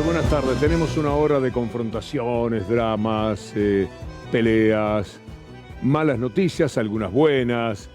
Buenas tardes. Tenemos una hora de confrontaciones, dramas, peleas, malas noticias, algunas buenas.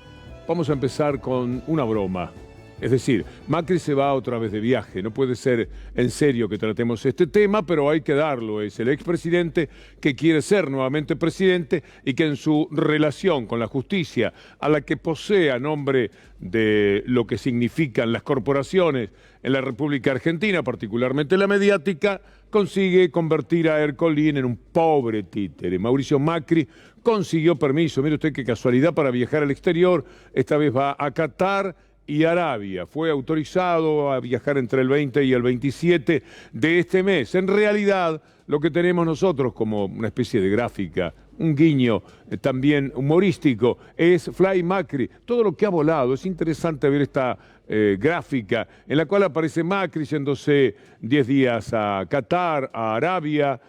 Vamos a empezar con una broma. Es decir, Macri se va otra vez de viaje. No puede ser en serio que tratemos este tema, pero hay que darlo. Es el expresidente que quiere ser nuevamente presidente y que en su relación con la justicia, a la que posee a nombre de lo que significan las corporaciones en la República Argentina, particularmente la mediática, consigue convertir a Ercolín en un pobre títere. Mauricio Macri consiguió permiso, mire usted qué casualidad, para viajar al exterior. Esta vez va a Qatar y Arabia. Fue autorizado a viajar entre el 20 y el 27 de este mes. En realidad, lo que tenemos nosotros como una especie de gráfica, un guiño también humorístico, es Fly Macri. Todo lo que ha volado. Es interesante ver esta gráfica en la cual aparece Macri yéndose 10 días a Qatar, a Arabia.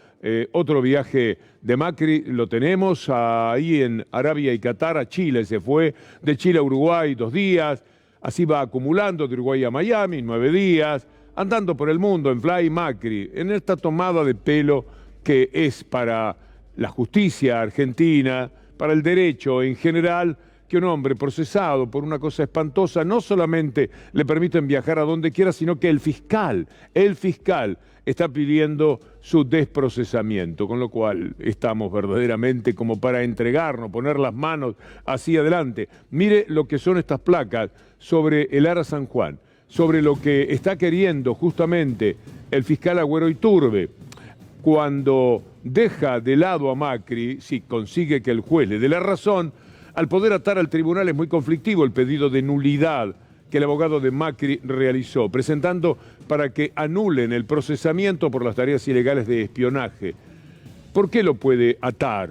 Otro viaje de Macri lo tenemos ahí en Arabia y Qatar. A Chile se fue, de Chile a Uruguay 2 días. Así va acumulando de Uruguay a Miami, 9 días, andando por el mundo en Fly Macri, en esta tomada de pelo que es para la justicia argentina, para el derecho en general, que un hombre procesado por una cosa espantosa no solamente le permiten viajar a donde quiera, sino que el fiscal está pidiendo su desprocesamiento, con lo cual estamos verdaderamente como para entregarnos, poner las manos así adelante. Mire lo que son estas placas sobre el Ara San Juan, sobre lo que está queriendo justamente el fiscal Agüero Iturbe, cuando deja de lado a Macri, si consigue que el juez le dé la razón. Al poder atar al tribunal es muy conflictivo el pedido de nulidad que el abogado de Macri realizó, presentando para que anulen el procesamiento por las tareas ilegales de espionaje. ¿Por qué lo puede atar?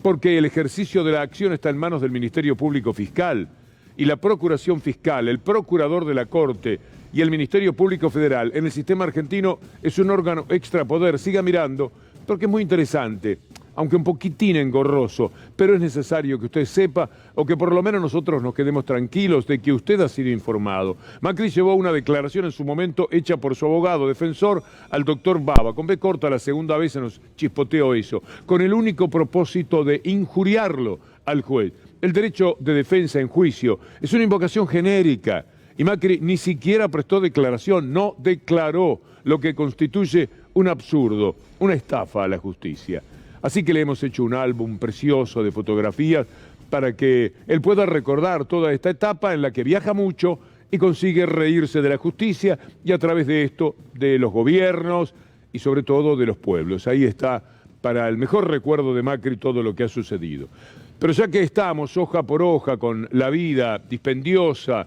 Porque el ejercicio de la acción está en manos del Ministerio Público Fiscal y la Procuración Fiscal, el Procurador de la Corte y el Ministerio Público Federal en el sistema argentino es un órgano extrapoder. Siga mirando, porque es muy interesante, aunque un poquitín engorroso, pero es necesario que usted sepa, o que por lo menos nosotros nos quedemos tranquilos de que usted ha sido informado. Macri llevó una declaración en su momento hecha por su abogado defensor al doctor Baba, con B corta, la segunda vez se nos chispoteó eso, con el único propósito de injuriarlo al juez. El derecho de defensa en juicio es una invocación genérica, y Macri ni siquiera prestó declaración, no declaró, lo que constituye un absurdo, una estafa a la justicia. Así que le hemos hecho un álbum precioso de fotografías para que él pueda recordar toda esta etapa en la que viaja mucho y consigue reírse de la justicia y a través de esto de los gobiernos y sobre todo de los pueblos. Ahí está para el mejor recuerdo de Macri todo lo que ha sucedido. Pero ya que estamos hoja por hoja con la vida dispendiosa,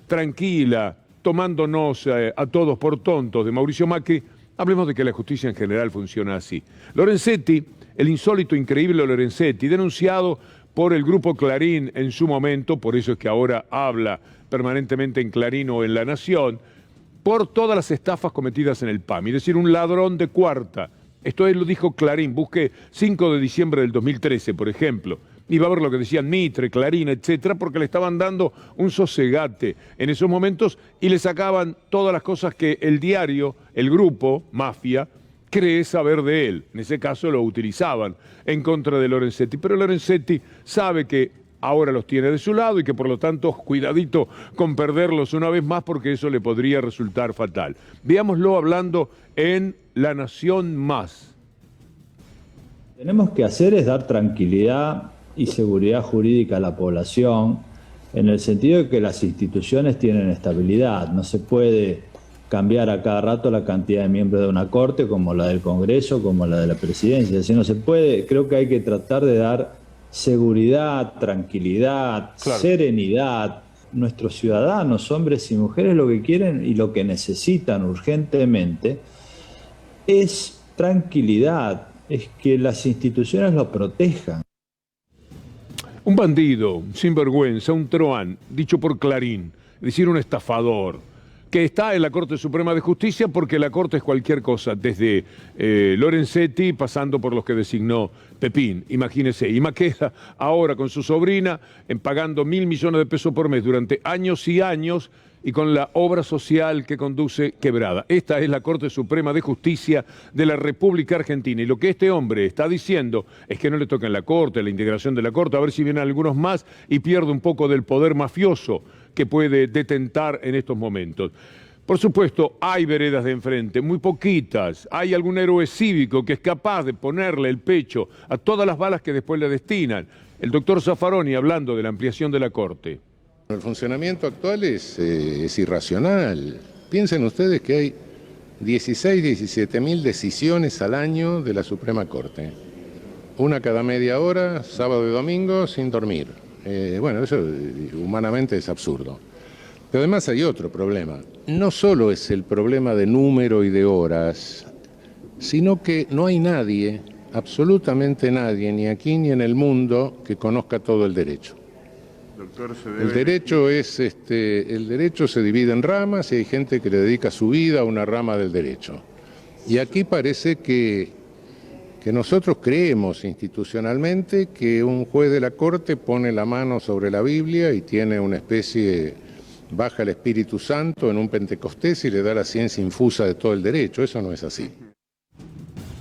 tranquila, tomándonos a todos por tontos de Mauricio Macri, hablemos de que la justicia en general funciona así. Lorenzetti, el insólito, increíble Lorenzetti, denunciado por el grupo Clarín en su momento, por eso es que ahora habla permanentemente en Clarín o en La Nación, por todas las estafas cometidas en el PAMI, es decir, un ladrón de cuarta. Esto él lo dijo Clarín, busque 5 de diciembre del 2013, por ejemplo, y va a ver lo que decían Mitre, Clarín, etcétera, porque le estaban dando un sosegate en esos momentos y le sacaban todas las cosas que el diario, el grupo, Mafia, cree saber de él. En ese caso lo utilizaban en contra de Lorenzetti, pero Lorenzetti sabe que ahora los tiene de su lado y que por lo tanto cuidadito con perderlos una vez más porque eso le podría resultar fatal. Veámoslo hablando en La Nación Más. Tenemos que hacer es dar tranquilidad y seguridad jurídica a la población en el sentido de que las instituciones tienen estabilidad. No se puede cambiar a cada rato la cantidad de miembros de una corte como la del Congreso, como la de la presidencia. Así no se puede. Creo que hay que tratar de dar seguridad, tranquilidad, serenidad. Nuestros ciudadanos, hombres y mujeres, lo que quieren y lo que necesitan urgentemente es tranquilidad, es que las instituciones lo protejan. Un bandido, un sinvergüenza, un truán, dicho por Clarín, es decir, un estafador, que está en la Corte Suprema de Justicia porque la Corte es cualquier cosa, desde Lorenzetti pasando por los que designó Pepín, imagínese, y Maqueda ahora con su sobrina pagando 1.000 millones de pesos por mes durante años y años y con la obra social que conduce quebrada. Esta es la Corte Suprema de Justicia de la República Argentina. Y lo que este hombre está diciendo es que no le toquen la Corte, la integración de la Corte, a ver si vienen algunos más y pierde un poco del poder mafioso que puede detentar en estos momentos. Por supuesto, hay veredas de enfrente, muy poquitas. Hay algún héroe cívico que es capaz de ponerle el pecho a todas las balas que después le destinan. El doctor Zaffaroni hablando de la ampliación de la Corte. El funcionamiento actual es irracional. Piensen ustedes que hay 16, 17 mil decisiones al año de la Suprema Corte. Una cada media hora, sábado y domingo, sin dormir. Bueno, eso humanamente es absurdo. Pero además hay otro problema. No solo es el problema de número y de horas, sino que no hay nadie, absolutamente nadie, ni aquí ni en el mundo, que conozca todo el derecho. Doctor, el derecho se divide en ramas y hay gente que le dedica su vida a una rama del derecho. Y aquí parece que nosotros creemos institucionalmente que un juez de la Corte pone la mano sobre la Biblia y tiene una especie, baja el Espíritu Santo en un Pentecostés y le da la ciencia infusa de todo el derecho. Eso no es así.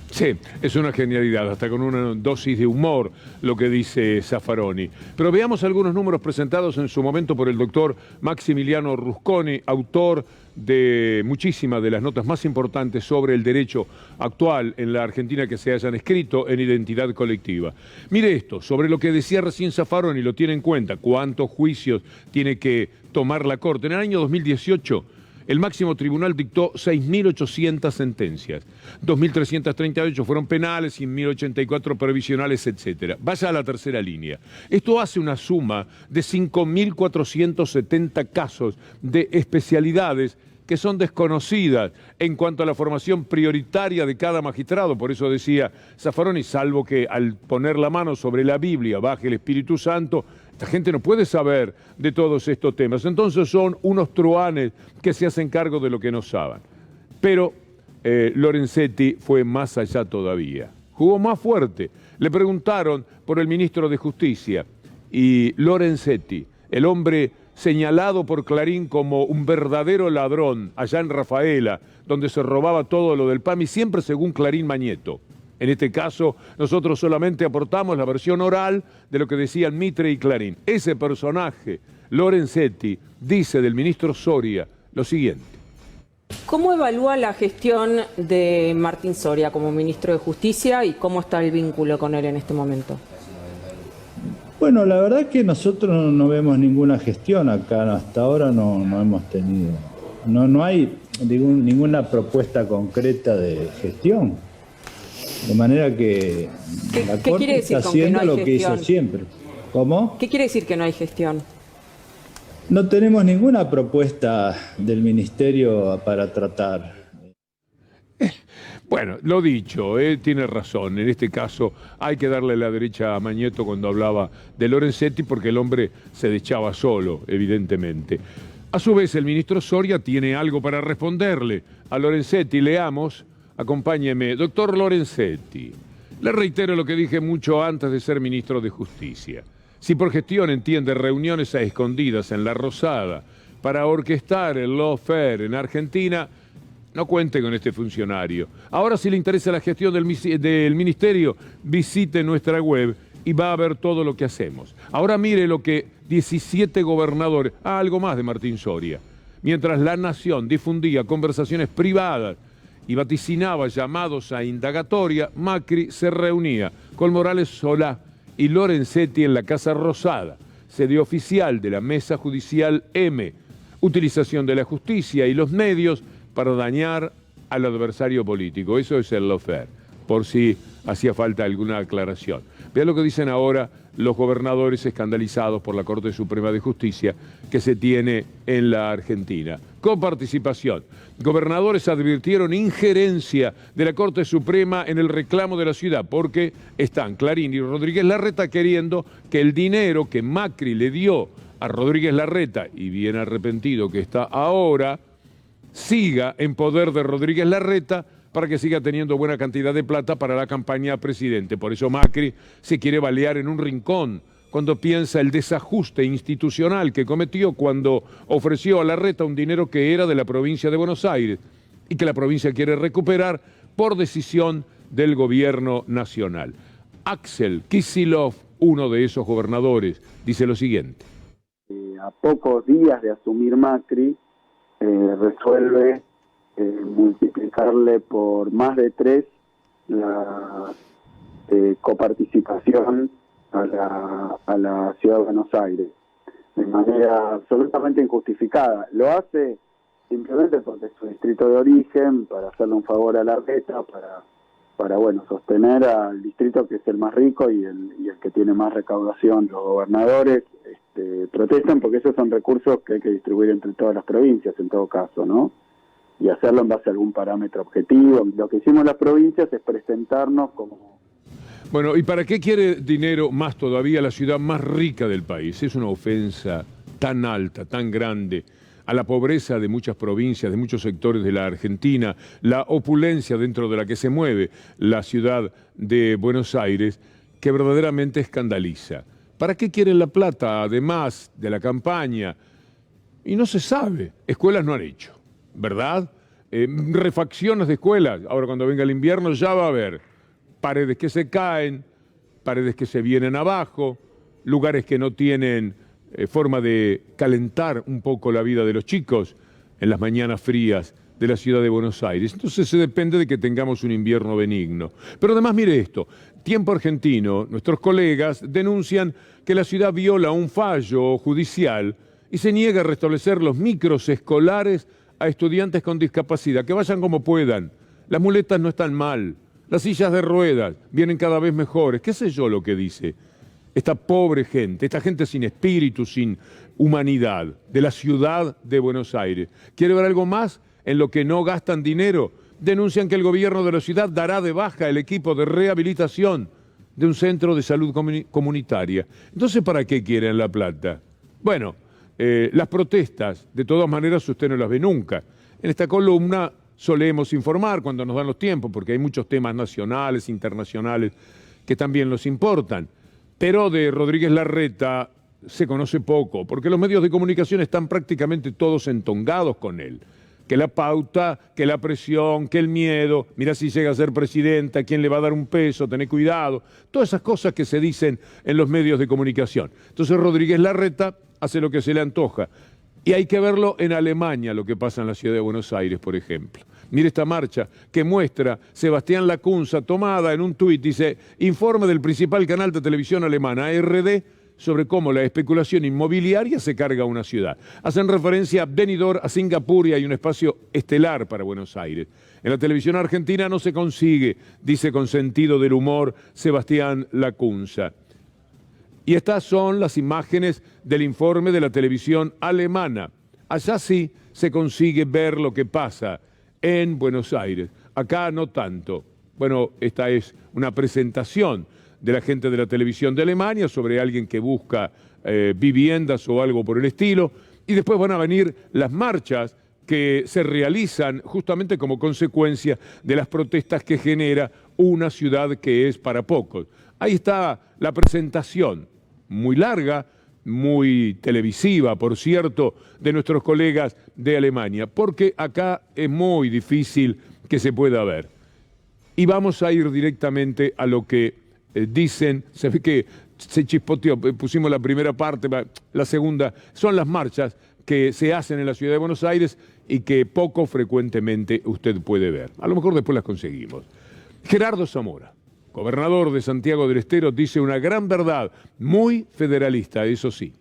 Sí, es una genialidad, hasta con una dosis de humor lo que dice Zaffaroni. Pero veamos algunos números presentados en su momento por el doctor Maximiliano Rusconi, autor de muchísimas de las notas más importantes sobre el derecho actual en la Argentina que se hayan escrito en identidad colectiva. Mire esto, sobre lo que decía recién Zaffaroni, lo tiene en cuenta, cuántos juicios tiene que tomar la Corte. En el año 2018, el máximo tribunal dictó 6.800 sentencias, 2.338 fueron penales y 1.084 previsionales, etc. Vaya a la tercera línea. Esto hace una suma de 5.470 casos de especialidades que son desconocidas en cuanto a la formación prioritaria de cada magistrado. Por eso decía Zaffaroni, salvo que al poner la mano sobre la Biblia baje el Espíritu Santo, la gente no puede saber de todos estos temas. Entonces son unos truhanes que se hacen cargo de lo que no saben. Pero Lorenzetti fue más allá todavía. Jugó más fuerte. Le preguntaron por el ministro de Justicia y Lorenzetti, el hombre señalado por Clarín como un verdadero ladrón allá en Rafaela, donde se robaba todo lo del PAMI, siempre según Clarín Mañeto. En este caso, nosotros solamente aportamos la versión oral de lo que decían Mitre y Clarín. Ese personaje, Lorenzetti, dice del ministro Soria lo siguiente. ¿Cómo evalúa la gestión de Martín Soria como ministro de Justicia y cómo está el vínculo con él en este momento? Bueno, la verdad es que nosotros no vemos ninguna gestión acá, hasta ahora no hemos tenido. No hay ninguna propuesta concreta de gestión. De manera que la Corte está haciendo lo que hizo siempre. ¿Cómo? ¿Qué quiere decir que no hay gestión? No tenemos ninguna propuesta del Ministerio para tratar. Bueno, lo dicho, tiene razón. En este caso hay que darle la derecha a Mañeto cuando hablaba de Lorenzetti porque el hombre se dechaba solo, evidentemente. A su vez, el ministro Soria tiene algo para responderle a Lorenzetti. Leamos. Acompáñeme, doctor Lorenzetti. Le reitero lo que dije mucho antes de ser ministro de Justicia. Si por gestión entiende reuniones a escondidas en La Rosada para orquestar el lawfare en Argentina, no cuente con este funcionario. Ahora, si le interesa la gestión del ministerio, visite nuestra web y va a ver todo lo que hacemos. Ahora mire lo que 17 gobernadores, algo más de Martín Soria, mientras La Nación difundía conversaciones privadas y vaticinaba llamados a indagatoria, Macri se reunía con Morales Solá y Lorenzetti en la Casa Rosada, sede oficial de la Mesa Judicial M, utilización de la justicia y los medios para dañar al adversario político. Eso es el lawfare, por si hacía falta alguna aclaración. Vean lo que dicen ahora los gobernadores escandalizados por la Corte Suprema de Justicia que se tiene en la Argentina. Con participación. Gobernadores advirtieron injerencia de la Corte Suprema en el reclamo de la ciudad porque están Clarín y Rodríguez Larreta queriendo que el dinero que Macri le dio a Rodríguez Larreta, y bien arrepentido que está ahora, siga en poder de Rodríguez Larreta para que siga teniendo buena cantidad de plata para la campaña presidente. Por eso Macri se quiere balear en un rincón cuando piensa el desajuste institucional que cometió cuando ofreció a Larreta un dinero que era de la provincia de Buenos Aires y que la provincia quiere recuperar por decisión del gobierno nacional. Axel Kicillof, uno de esos gobernadores, dice lo siguiente. A pocos días de asumir Macri, resuelve multiplicarle por más de 3 la coparticipación a la ciudad de Buenos Aires, de manera absolutamente injustificada. Lo hace simplemente porque es su distrito de origen, para hacerle un favor a Larreta, para sostener al distrito que es el más rico y el que tiene más recaudación. Los gobernadores protestan porque esos son recursos que hay que distribuir entre todas las provincias en todo caso, ¿no? Y hacerlo en base a algún parámetro objetivo. Lo que hicimos las provincias es presentarnos como... Bueno, ¿y para qué quiere dinero más todavía la ciudad más rica del país? Es una ofensa tan alta, tan grande a la pobreza de muchas provincias, de muchos sectores de la Argentina, la opulencia dentro de la que se mueve la ciudad de Buenos Aires, que verdaderamente escandaliza. ¿Para qué quieren la plata, además de la campaña? Y no se sabe, escuelas no han hecho, ¿verdad? Refacciones de escuelas, ahora cuando venga el invierno ya va a haber paredes que se caen, paredes que se vienen abajo, lugares que no tienen forma de calentar un poco la vida de los chicos en las mañanas frías de la ciudad de Buenos Aires. Entonces se depende de que tengamos un invierno benigno. Pero además mire esto, Tiempo Argentino, nuestros colegas denuncian que la ciudad viola un fallo judicial y se niega a restablecer los micros escolares a estudiantes con discapacidad, que vayan como puedan. Las muletas no están mal. Las sillas de ruedas vienen cada vez mejores. ¿Qué sé yo lo que dice esta pobre gente, esta gente sin espíritu, sin humanidad, de la ciudad de Buenos Aires? ¿Quiere ver algo más en lo que no gastan dinero? Denuncian que el gobierno de la ciudad dará de baja el equipo de rehabilitación de un centro de salud comunitaria. Entonces, ¿para qué quieren la plata? Bueno, las protestas, de todas maneras, usted no las ve nunca. En esta columna solemos informar cuando nos dan los tiempos, porque hay muchos temas nacionales, internacionales, que también nos importan. Pero de Rodríguez Larreta se conoce poco, porque los medios de comunicación están prácticamente todos entongados con él. Que la pauta, que la presión, que el miedo, mira si llega a ser presidenta, quién le va a dar un peso, tené cuidado. Todas esas cosas que se dicen en los medios de comunicación. Entonces Rodríguez Larreta hace lo que se le antoja. Y hay que verlo en Alemania, lo que pasa en la ciudad de Buenos Aires, por ejemplo. Mire esta marcha que muestra Sebastián Lacunza, tomada en un tuit, dice, informe del principal canal de televisión alemana, ARD, sobre cómo la especulación inmobiliaria se carga a una ciudad. Hacen referencia a Benidorm, a Singapur, y hay un espacio estelar para Buenos Aires. En la televisión argentina no se consigue, dice con sentido del humor Sebastián Lacunza. Y estas son las imágenes del informe de la televisión alemana. Allá sí se consigue ver lo que pasa en Buenos Aires. Acá no tanto. Bueno, esta es una presentación de la gente de la televisión de Alemania sobre alguien que busca viviendas o algo por el estilo. Y después van a venir las marchas que se realizan justamente como consecuencia de las protestas que genera una ciudad que es para pocos. Ahí está la presentación, muy larga, muy televisiva, por cierto, de nuestros colegas de Alemania, porque acá es muy difícil que se pueda ver. Y vamos a ir directamente a lo que dicen, se ve que se chispoteó, pusimos la primera parte, la segunda, son las marchas que se hacen en la ciudad de Buenos Aires y que poco frecuentemente usted puede ver. A lo mejor después las conseguimos. Gerardo Zamora, gobernador de Santiago del Estero, dice una gran verdad, muy federalista, eso sí.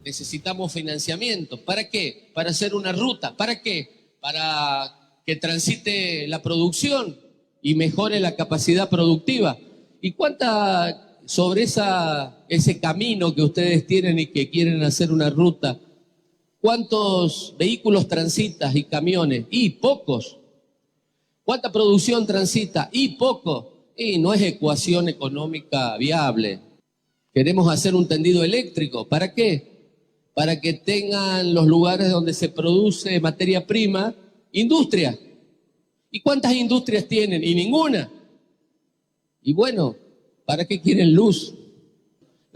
Necesitamos financiamiento. ¿Para qué? Para hacer una ruta. ¿Para qué? Para que transite la producción y mejore la capacidad productiva. ¿Y cuánta sobre ese camino que ustedes tienen y que quieren hacer una ruta, cuántos vehículos transitan y camiones? Y pocos. ¿Cuánta producción transita? Y poco. Y no es ecuación económica viable. Queremos hacer un tendido eléctrico. ¿Para qué? Para que tengan los lugares donde se produce materia prima, industria. ¿Y cuántas industrias tienen? Y ninguna. Y bueno, ¿para qué quieren luz?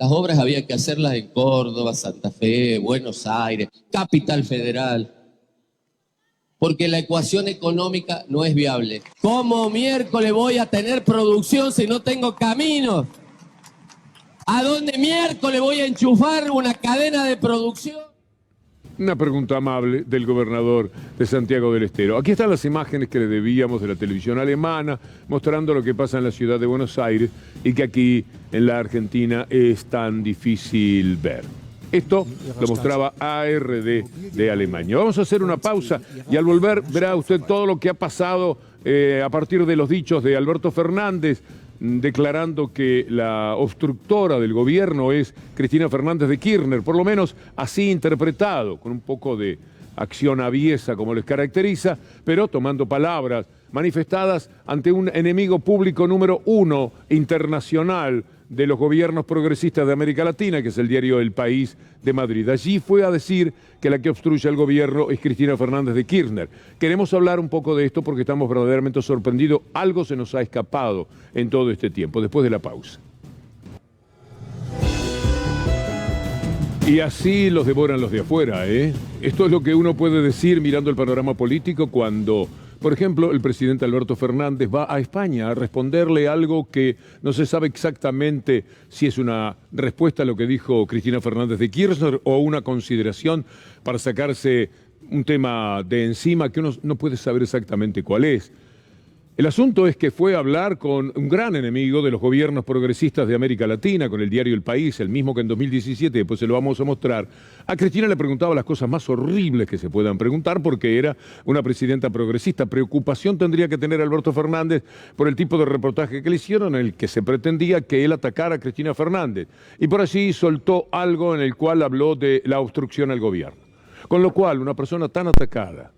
Las obras había que hacerlas en Córdoba, Santa Fe, Buenos Aires, Capital Federal, porque la ecuación económica no es viable. ¿Cómo miércoles voy a tener producción si no tengo caminos? ¿A dónde miércoles voy a enchufar una cadena de producción? Una pregunta amable del gobernador de Santiago del Estero. Aquí están las imágenes que le debíamos de la televisión alemana, mostrando lo que pasa en la ciudad de Buenos Aires y que aquí en la Argentina es tan difícil ver. Esto lo mostraba ARD de Alemania. Vamos a hacer una pausa y al volver verá usted todo lo que ha pasado a partir de los dichos de Alberto Fernández, declarando que la obstructora del gobierno es Cristina Fernández de Kirchner, por lo menos así interpretado, con un poco de acción aviesa como les caracteriza, pero tomando palabras manifestadas ante un enemigo público número 1 internacional de los gobiernos progresistas de América Latina, que es el diario El País de Madrid. Allí fue a decir que la que obstruye el gobierno es Cristina Fernández de Kirchner. Queremos hablar un poco de esto porque estamos verdaderamente sorprendidos. Algo se nos ha escapado en todo este tiempo, después de la pausa. Y así los devoran los de afuera, ¿eh? Esto es lo que uno puede decir mirando el panorama político cuando, por ejemplo, el presidente Alberto Fernández va a España a responderle algo que no se sabe exactamente si es una respuesta a lo que dijo Cristina Fernández de Kirchner o una consideración para sacarse un tema de encima que uno no puede saber exactamente cuál es. El asunto es que fue a hablar con un gran enemigo de los gobiernos progresistas de América Latina, con el diario El País, el mismo que en 2017, después se lo vamos a mostrar. A Cristina le preguntaba las cosas más horribles que se puedan preguntar porque era una presidenta progresista. Preocupación tendría que tener Alberto Fernández por el tipo de reportaje que le hicieron en el que se pretendía que él atacara a Cristina Fernández. Y por allí soltó algo en el cual habló de la obstrucción al gobierno. Con lo cual, una persona tan atacada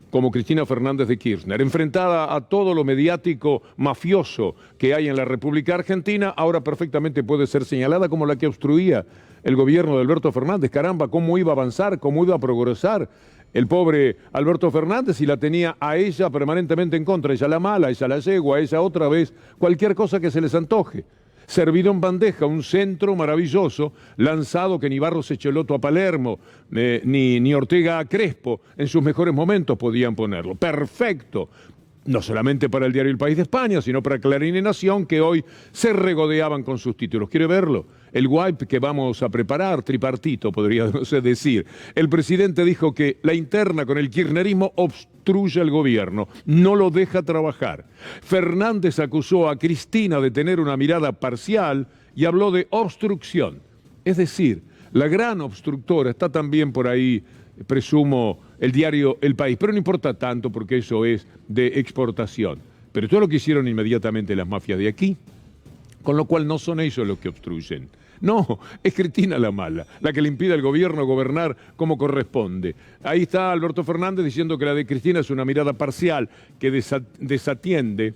como Cristina Fernández de Kirchner, enfrentada a todo lo mediático mafioso que hay en la República Argentina, ahora perfectamente puede ser señalada como la que obstruía el gobierno de Alberto Fernández. Caramba, cómo iba a avanzar, cómo iba a progresar el pobre Alberto Fernández y la tenía a ella permanentemente en contra. Ella la mala, ella la yegua, ella otra vez, cualquier cosa que se les antoje. Servido en bandeja, un centro maravilloso, lanzado que ni Barros Echelotto a Palermo, ni Ortega a Crespo, en sus mejores momentos podían ponerlo. Perfecto, no solamente para el diario El País de España, sino para Clarín y Nación, que hoy se regodeaban con sus títulos. ¿Quiere verlo? El wipe que vamos a preparar, tripartito, podría decir. El presidente dijo que la interna con el kirchnerismo obstruye el gobierno, no lo deja trabajar. Fernández acusó a Cristina de tener una mirada parcial y habló de obstrucción. Es decir, la gran obstructora está también por ahí, presumo, el diario El País, pero no importa tanto porque eso es de exportación. Pero todo lo que hicieron inmediatamente las mafias de aquí, con lo cual no son ellos los que obstruyen. No, es Cristina la mala, la que le impide al gobierno gobernar como corresponde. Ahí está Alberto Fernández diciendo que la de Cristina es una mirada parcial, que desatiende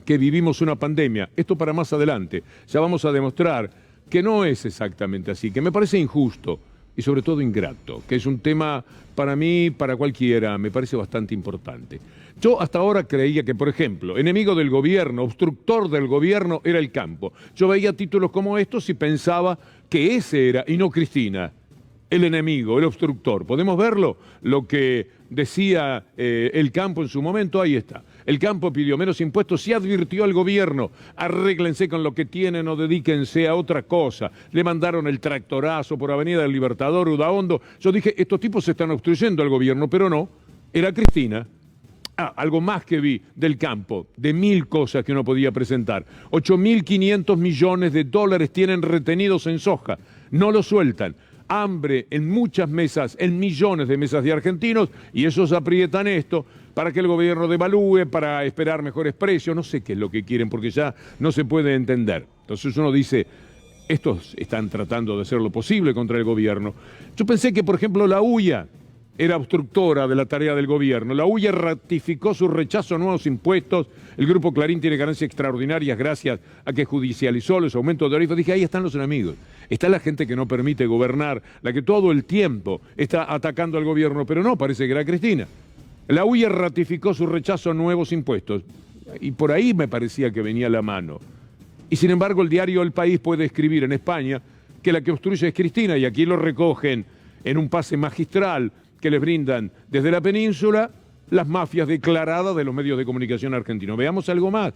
que vivimos una pandemia. Esto para más adelante. Ya vamos a demostrar que no es exactamente así, que me parece injusto y sobre todo ingrato, que es un tema para mí, para cualquiera, me parece bastante importante. Yo hasta ahora creía que, por ejemplo, enemigo del gobierno, obstructor del gobierno, era el campo. Yo veía títulos como estos y pensaba que ese era, y no Cristina, el enemigo, el obstructor. ¿Podemos verlo? Lo que decía el campo en su momento, ahí está. El campo pidió menos impuestos y advirtió al gobierno, arréglense con lo que tienen o dedíquense a otra cosa. Le mandaron el tractorazo por Avenida del Libertador, Udaondo. Yo dije, estos tipos se están obstruyendo al gobierno, pero no, era Cristina. Algo más que vi del campo, de 1000 cosas que uno podía presentar. 8.500 millones de dólares tienen retenidos en soja, no lo sueltan. Hambre en muchas mesas, en millones de mesas de argentinos, y esos aprietan esto para que el gobierno devalúe, para esperar mejores precios, no sé qué es lo que quieren, porque ya no se puede entender. Entonces uno dice, estos están tratando de hacer lo posible contra el gobierno. Yo pensé que, por ejemplo, la UIA era obstructora de la tarea del gobierno. La UIA ratificó su rechazo a nuevos impuestos. El Grupo Clarín tiene ganancias extraordinarias gracias a que judicializó los aumentos de tarifas. Dije, ahí están los enemigos. Está la gente que no permite gobernar, la que todo el tiempo está atacando al gobierno, pero no, parece que era Cristina. La UIA ratificó su rechazo a nuevos impuestos. Y por ahí me parecía que venía la mano. Y sin embargo el diario El País puede escribir en España que la que obstruye es Cristina, y aquí lo recogen en un pase magistral que les brindan desde la península las mafias declaradas de los medios de comunicación argentinos. Veamos algo más.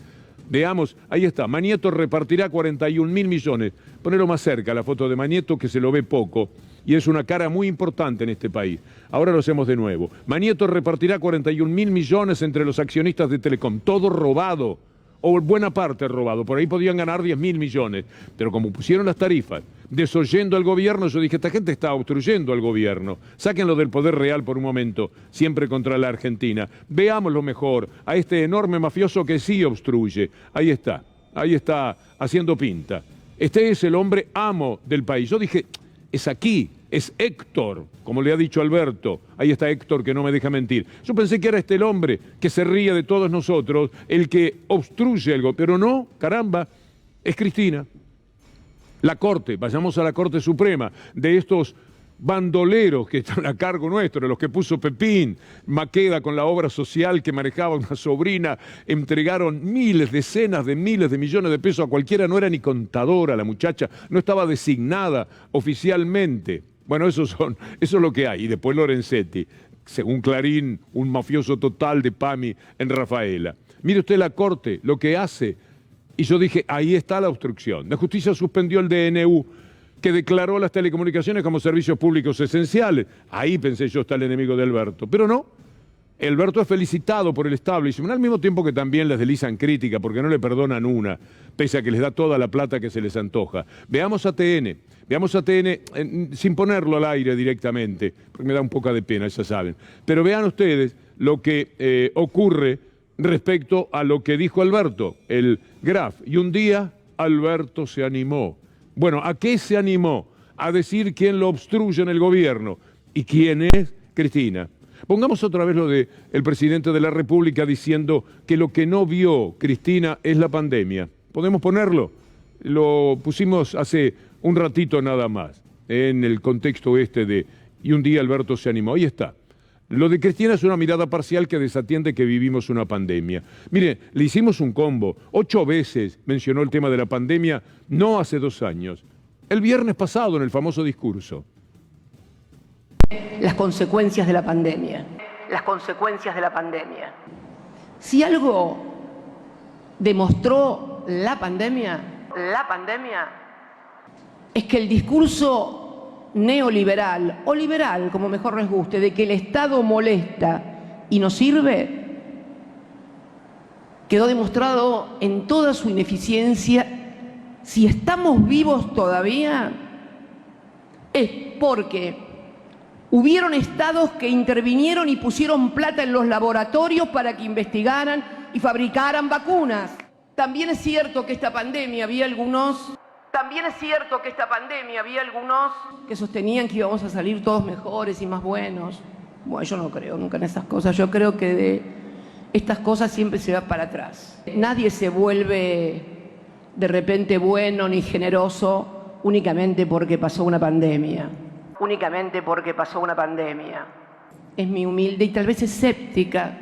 Veamos, ahí está, Manieto repartirá 41.000 millones. Ponelo más cerca, la foto de Manieto, que se lo ve poco, y es una cara muy importante en este país. Ahora lo hacemos de nuevo. Manieto repartirá 41.000 millones entre los accionistas de Telecom, todo robado, o buena parte robado. Por ahí podían ganar 10.000 millones, pero como pusieron las tarifas, desoyendo al gobierno, yo dije, esta gente está obstruyendo al gobierno. Sáquenlo del poder real por un momento, siempre contra la Argentina. Veámoslo mejor a este enorme mafioso que sí obstruye. Ahí está haciendo pinta. Este es el hombre amo del país. Yo dije, es aquí, es Héctor, como le ha dicho Alberto. Ahí está Héctor, que no me deja mentir. Yo pensé que era este el hombre que se ríe de todos nosotros, el que obstruye algo, pero no, caramba, es Cristina. La Corte, vayamos a la Corte Suprema, de estos bandoleros que están a cargo nuestro, los que puso Pepín, Maqueda con la obra social que manejaba una sobrina, entregaron miles, decenas de miles de millones de pesos a cualquiera, no era ni contadora la muchacha, no estaba designada oficialmente. Bueno, eso es lo que hay. Y después Lorenzetti, según Clarín, un mafioso total de PAMI en Rafaela. Mire usted la Corte, lo que hace. Y yo dije, ahí está la obstrucción. La justicia suspendió el DNU, que declaró las telecomunicaciones como servicios públicos esenciales. Ahí pensé yo está el enemigo de Alberto. Pero no, Alberto es felicitado por el establishment, al mismo tiempo que también les deslizan crítica, porque no le perdonan una, pese a que les da toda la plata que se les antoja. Veamos a TN sin ponerlo al aire directamente, porque me da un poco de pena, ya saben. Pero vean ustedes lo que ocurre respecto a lo que dijo Alberto, el Graf. Y un día Alberto se animó. Bueno, ¿a qué se animó? A decir quién lo obstruye en el gobierno. ¿Y quién es? Cristina. Pongamos otra vez lo de el presidente de la República diciendo que lo que no vio Cristina es la pandemia. ¿Podemos ponerlo? Lo pusimos hace un ratito nada más, en el contexto de y un día Alberto se animó. Ahí está. Lo de Cristina es una mirada parcial que desatiende que vivimos una pandemia. Mire, le hicimos un combo. 8 veces mencionó el tema de la pandemia, no hace 2 años. El viernes pasado en el famoso discurso. Las consecuencias de la pandemia. Las consecuencias de la pandemia. Si algo demostró la pandemia es que el discurso neoliberal o liberal, como mejor les guste, de que el Estado molesta y no sirve, quedó demostrado en toda su ineficiencia. Si estamos vivos todavía, es porque hubieron estados que intervinieron y pusieron plata en los laboratorios para que investigaran y fabricaran vacunas. También es cierto que esta pandemia había algunos que sostenían que íbamos a salir todos mejores y más buenos. Bueno, yo no creo nunca en esas cosas. Yo creo que de estas cosas siempre se va para atrás. Nadie se vuelve de repente bueno ni generoso únicamente porque pasó una pandemia. Es mi humilde y tal vez escéptica.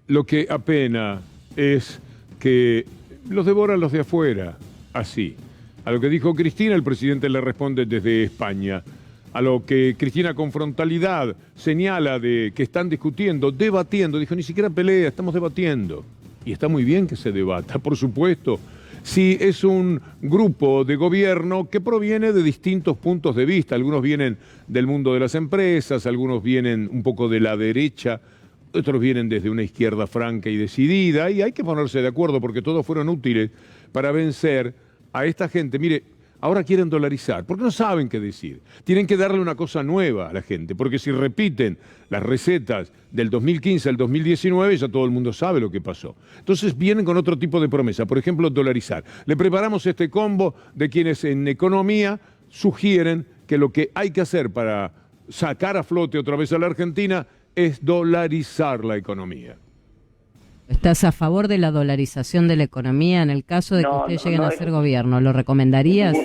Lo que apena es que los devoran los de afuera, así. A lo que dijo Cristina, el presidente le responde desde España. A lo que Cristina con frontalidad señala de que están discutiendo, debatiendo, dijo, ni siquiera pelea, estamos debatiendo. Y está muy bien que se debata, por supuesto. Si es un grupo de gobierno que proviene de distintos puntos de vista, algunos vienen del mundo de las empresas, algunos vienen un poco de la derecha, otros vienen desde una izquierda franca y decidida, y hay que ponerse de acuerdo porque todos fueron útiles para vencer a esta gente. Mire, ahora quieren dolarizar, porque no saben qué decir. Tienen que darle una cosa nueva a la gente, porque si repiten las recetas del 2015 al 2019, ya todo el mundo sabe lo que pasó. Entonces vienen con otro tipo de promesa, por ejemplo, dolarizar. Le preparamos este combo de quienes en economía sugieren que lo que hay que hacer para sacar a flote otra vez a la Argentina es dolarizar la economía. ¿Estás a favor de la dolarización de la economía en el caso de que ustedes lleguen a ser gobierno? ¿Lo recomendarías?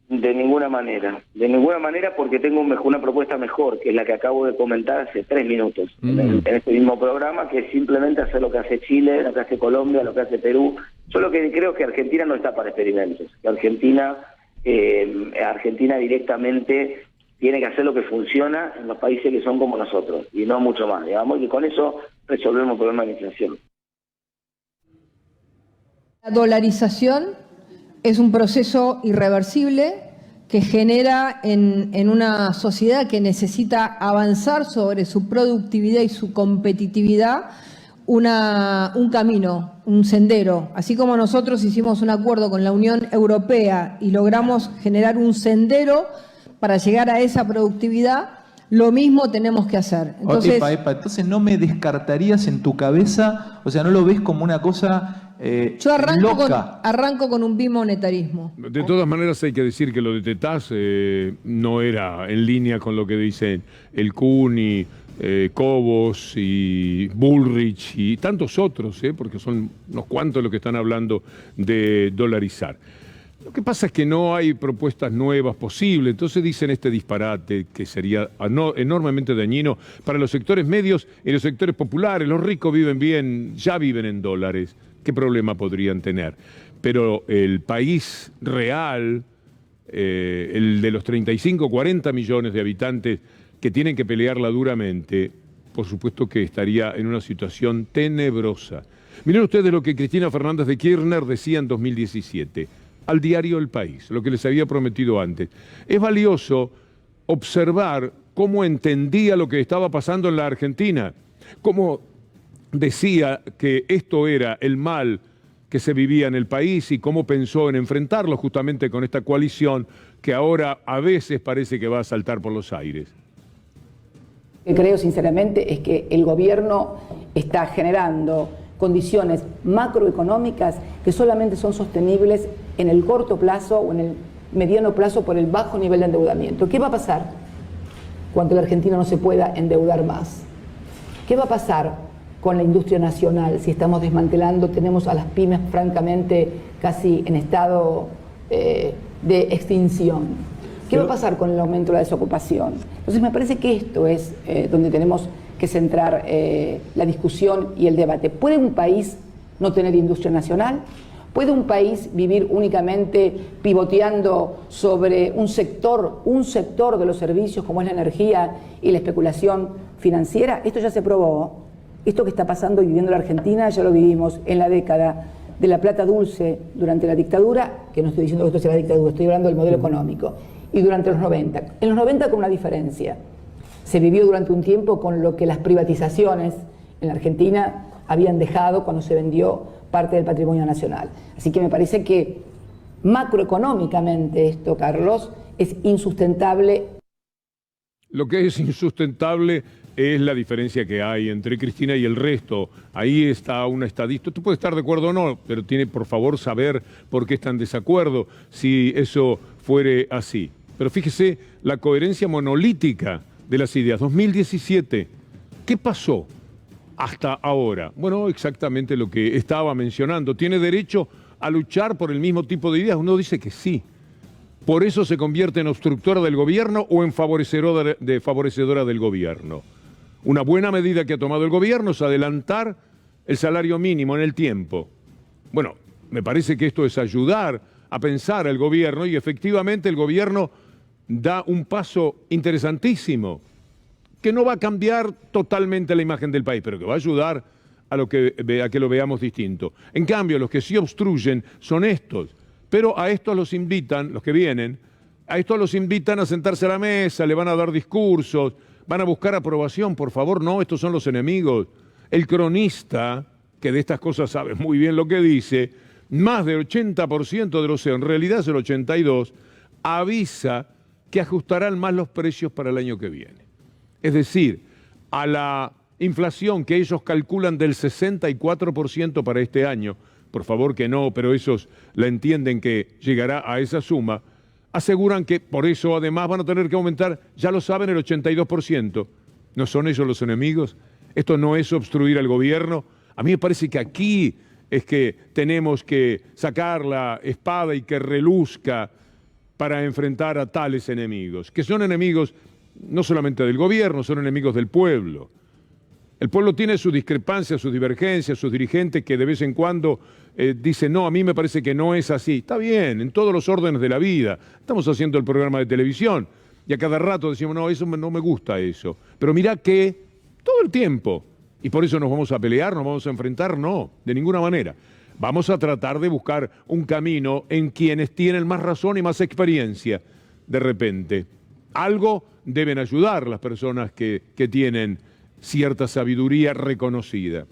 De ninguna manera, porque tengo una propuesta mejor, que es la que acabo de comentar hace 3 minutos, en este mismo programa, que es simplemente hacer lo que hace Chile, lo que hace Colombia, lo que hace Perú. Yo lo que creo es que Argentina no está para experimentos, que Argentina Argentina directamente tiene que hacer lo que funciona en los países que son como nosotros, y no mucho más, digamos, y con eso resolvemos el problema de la inflación. La dolarización es un proceso irreversible que genera en una sociedad que necesita avanzar sobre su productividad y su competitividad un camino, un sendero. Así como nosotros hicimos un acuerdo con la Unión Europea y logramos generar un sendero para llegar a esa productividad, lo mismo tenemos que hacer. Entonces, entonces no me descartarías en tu cabeza, o sea, no lo ves como una cosa yo loca. arranco con un bimonetarismo. De todas maneras hay que decir que lo de Tetaz no era en línea con lo que dicen el CUNY, Cobos y Bullrich y tantos otros, porque son unos cuantos los que están hablando de dolarizar. Lo que pasa es que no hay propuestas nuevas posibles, entonces dicen este disparate que sería enormemente dañino para los sectores medios y los sectores populares. Los ricos viven bien, ya viven en dólares. ¿Qué problema podrían tener? Pero el país real, el de los 35, 40 millones de habitantes que tienen que pelearla duramente, por supuesto que estaría en una situación tenebrosa. Miren ustedes lo que Cristina Fernández de Kirchner decía en 2017 al diario El País, lo que les había prometido antes. Es valioso observar cómo entendía lo que estaba pasando en la Argentina, cómo decía que esto era el mal que se vivía en el país y cómo pensó en enfrentarlo justamente con esta coalición que ahora a veces parece que va a saltar por los aires. Lo que creo sinceramente es que el gobierno está generando condiciones macroeconómicas que solamente son sostenibles en el corto plazo o en el mediano plazo por el bajo nivel de endeudamiento. ¿Qué va a pasar cuando la Argentina no se pueda endeudar más? ¿Qué va a pasar con la industria nacional si estamos desmantelando, tenemos a las pymes francamente casi en estado de extinción? ¿Qué va a pasar con el aumento de la desocupación? Entonces me parece que esto es donde tenemos que centrar la discusión y el debate. ¿Puede un país no tener industria nacional? ¿Puede un país vivir únicamente pivoteando sobre un sector de los servicios como es la energía y la especulación financiera? Esto ya se probó. Esto que está pasando y viviendo la Argentina ya lo vivimos en la década de la plata dulce durante la dictadura, que no estoy diciendo que esto sea la dictadura, estoy hablando del modelo económico, y durante los 90. En los 90 con una diferencia. Se vivió durante un tiempo con lo que las privatizaciones en la Argentina habían dejado cuando se vendió parte del patrimonio nacional. Así que me parece que macroeconómicamente esto, Carlos, es insustentable. Lo que es insustentable es la diferencia que hay entre Cristina y el resto. Ahí está una estadista. Tú puedes estar de acuerdo o no, pero tiene por favor saber por qué está en desacuerdo si eso fuere así. Pero fíjese la coherencia monolítica de las ideas. 2017, ¿qué pasó hasta ahora? Bueno, exactamente lo que estaba mencionando. ¿Tiene derecho a luchar por el mismo tipo de ideas? Uno dice que sí. ¿Por eso se convierte en obstructora del gobierno o en favorecedora del gobierno? Una buena medida que ha tomado el gobierno es adelantar el salario mínimo en el tiempo. Bueno, me parece que esto es ayudar a pensar al gobierno y efectivamente el gobierno da un paso interesantísimo que no va a cambiar totalmente la imagen del país, pero que va a ayudar a que lo veamos distinto. En cambio, los que sí obstruyen son estos, pero a estos los invitan, los que vienen, a estos los invitan a sentarse a la mesa, le van a dar discursos, van a buscar aprobación. Por favor, no, estos son los enemigos. El cronista, que de estas cosas sabe muy bien lo que dice, más del 80% de los, en realidad es el 82%, avisa que ajustarán más los precios para el año que viene. Es decir, a la inflación que ellos calculan del 64% para este año, por favor que no, pero esos la entienden que llegará a esa suma, aseguran que por eso además van a tener que aumentar, ya lo saben, el 82%. ¿No son ellos los enemigos? ¿Esto no es obstruir al gobierno? A mí me parece que aquí es que tenemos que sacar la espada y que reluzca para enfrentar a tales enemigos, que son enemigos no solamente del gobierno, son enemigos del pueblo. El pueblo tiene sus discrepancias, sus divergencias, sus dirigentes que de vez en cuando dicen, no, a mí me parece que no es así. Está bien, en todos los órdenes de la vida. Estamos haciendo el programa de televisión y a cada rato decimos, no, eso no me gusta eso. Pero mirá que todo el tiempo, y por eso nos vamos a pelear, nos vamos a enfrentar, no, de ninguna manera. Vamos a tratar de buscar un camino en quienes tienen más razón y más experiencia de repente. Algo deben ayudar las personas que tienen cierta sabiduría reconocida.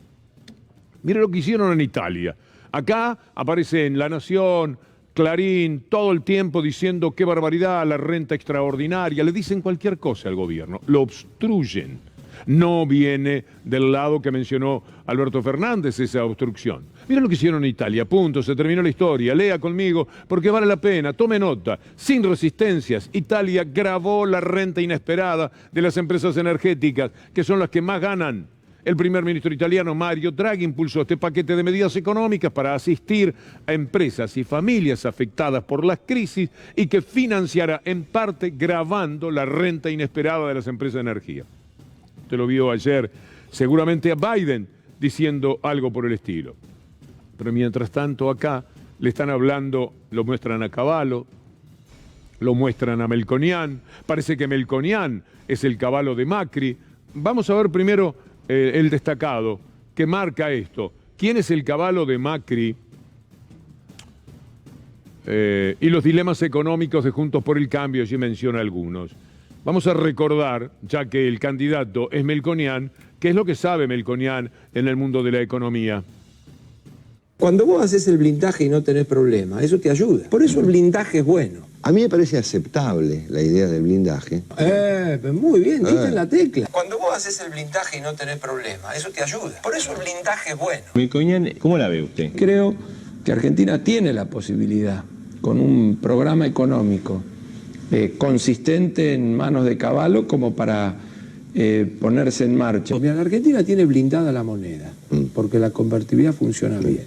Mire lo que hicieron en Italia. Acá aparece en La Nación, Clarín, todo el tiempo diciendo qué barbaridad, la renta extraordinaria. Le dicen cualquier cosa al gobierno, lo obstruyen. No viene del lado que mencionó Alberto Fernández esa obstrucción. Miren lo que hicieron en Italia, punto, se terminó la historia. Lea conmigo porque vale la pena, tome nota. Sin resistencias, Italia gravó la renta inesperada de las empresas energéticas, que son las que más ganan. El primer ministro italiano Mario Draghi impulsó este paquete de medidas económicas para asistir a empresas y familias afectadas por las crisis y que financiará en parte gravando la renta inesperada de las empresas de energía. Usted lo vio ayer, seguramente a Biden diciendo algo por el estilo. Pero mientras tanto acá le están hablando, lo muestran a Cavallo, lo muestran a Melconian, parece que Melconian es el Cavallo de Macri. Vamos a ver primero el destacado que marca esto. ¿Quién es el Cavallo de Macri? Y los dilemas económicos de Juntos por el Cambio, allí menciona algunos. Vamos a recordar, ya que el candidato es Melconian, qué es lo que sabe Melconian en el mundo de la economía. Cuando vos haces el blindaje y no tenés problema, eso te ayuda. Por eso el blindaje es bueno. A mí me parece aceptable la idea del blindaje. Muy bien, diste en la tecla. Cuando vos haces el blindaje y no tenés problema, eso te ayuda. Por eso el blindaje es bueno. Melconian, ¿cómo la ve usted? Creo que Argentina tiene la posibilidad, con un programa económico consistente en manos de Cavallo, como para ponerse en marcha. Mira, la Argentina tiene blindada la moneda, porque la convertibilidad funciona bien.